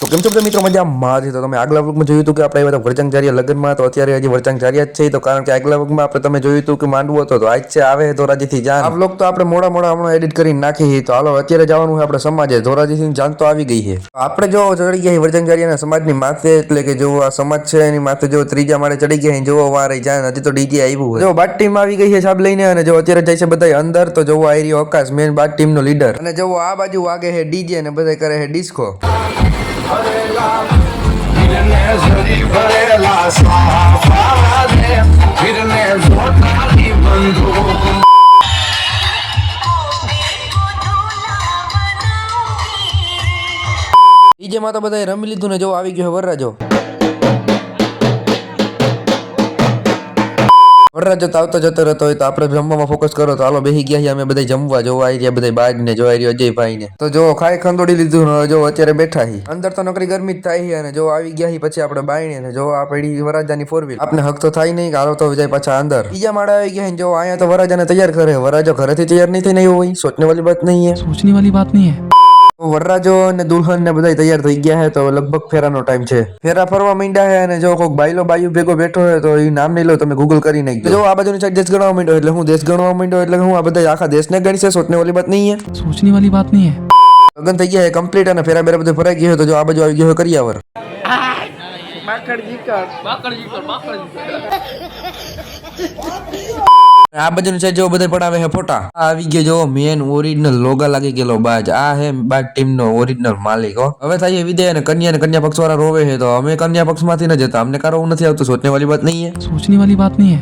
તો કેમ છો બધા મિત્રો મજામાં છે? તો તમે આગલા વ્લોગમાં જોયું હતું કે આપણે આવ્યા હતા વરચાંગ લગ્નમાં. તો અત્યારે હજી વરચાંગ જ છે. તો કારણ કે આગલા વ્લોગમાં આપણે તમે જોયું હતું કે માંડવો હતો, તો આજ છે આવે ધોરાજીથી જાન. આ વ્લોગ તો આપણે મોડા હમણાં એડિટ કરીને નાખી. તો હાલો અત્યારે જવાનું છે આપણે સમાજે. ધોરાજીથી જાન તો આવી ગઈ છે. આપણે જો ચડી ગયા વરચાંગ સમાજની માથે, એટલે કે જો આ સમાજ છે એની માથે જો ત્રીજા માળે ચડી ગયા જોવો વાર જાન. હજી તો ડીજે આવ્યું જો બાદ ટીમ આવી ગઈ છે સાબ લઈને, અને જો અત્યારે જાય છે બધા અંદર. તો જોવો આ રહ્યો આકાશ, મેન બાદ ટીમ નો લીડર, અને જોવો આ બાજુ વાગે છે ડીજે અને બધા કરે છે ડિસ્કો. ડીજે માં તો બધા રમી લીધું ને જો આવી ગયો વરરાજો. વરરાજો તો આવતો જતો રહેતો હોય. તો આપણે જમવામાં ફોકસ કરો. તો હાલો બેસી ગયા અમે બધા જમવા. જોવા આવી રહ્યા બધા બાજ ને જોવા રહ્યો અજયભાઈ ને. તો જો ખાઈ ખંદોડી લીધું ને જો અત્યારે બેઠા હી અંદર. તો નકરી ગરમી જ થાય. અને જો આવી ગયા પછી આપણે બાયણે ને જો આ પડી વરરાજાની 4 વ્હીલ. આપણે હક તો થાય નહીં. હાલો તો જાય પાછા અંદર. બીજા માળા આવી ગયા જો અહીંયા તો વરરાજાને તૈયાર કરે. વરરાજો ઘરેથી તૈયાર નહીં થઈને આવ્યો હોય. સોચને વાલી બાત નહીં હે, सोचने वाली बात नहीं है। વરરાજો અને દુલ્હન ને બધા તૈયાર થઈ ગયા છે. તો લગભગ ફેરાનો ટાઈમ છે. ફેરા ફરવા માંડ્યા છે. અને જો કોઈક બાયલો બાયુ ભેગો બેઠો હોય તો એ નામ નહીં લો, તમે ગૂગલ કરી નાખજો. જો આ બાજુની સાઈડ દેશ ગણવા માંડ્યો એટલે હું દેશ ગણવા માંડ્યો એટલે હું આ બધા આખા દેશને ગણશે. સોચને વાલી બાત નહીં હે, सोचने वाली बात नहीं है। લગન થઈ ગયા કમ્પ્લીટ અને ફેરા બેરા બધું ફરાઈ ગયો. તો જો આ બાજુ આવી ગયો કરિયાવર. આ બાજુની સાઈડ જો બધા પડાવે છે ફોટા. આ આવી ગયો જો મેન ઓરિજિનલ લોગા લાગી ગયેલો બાજ. આ હે બાજ ટીમ નો ઓરિજિનલ માલિક. હવે થાય વિદય અને કન્યા પક્ષ વાળા રોવે છે. તો અમે કન્યા પક્ષ માંથી ન જતા, અમને કારો નથી આવતું. સોચને વાલી બાત નહીં હે, सोचने वाली बात नहीं है।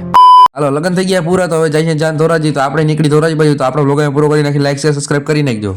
હાલો લગન થઈ ગયા પૂરા. તો હવે જઈએ જાન ધોરાજી. તો આપણે નીકળી ધોરાજી બાજુ. તો આપણો વ્લોગ પૂરો કરી નાખી. લાઈક શેર સબસ્ક્રાઇબ કરી નાખજો.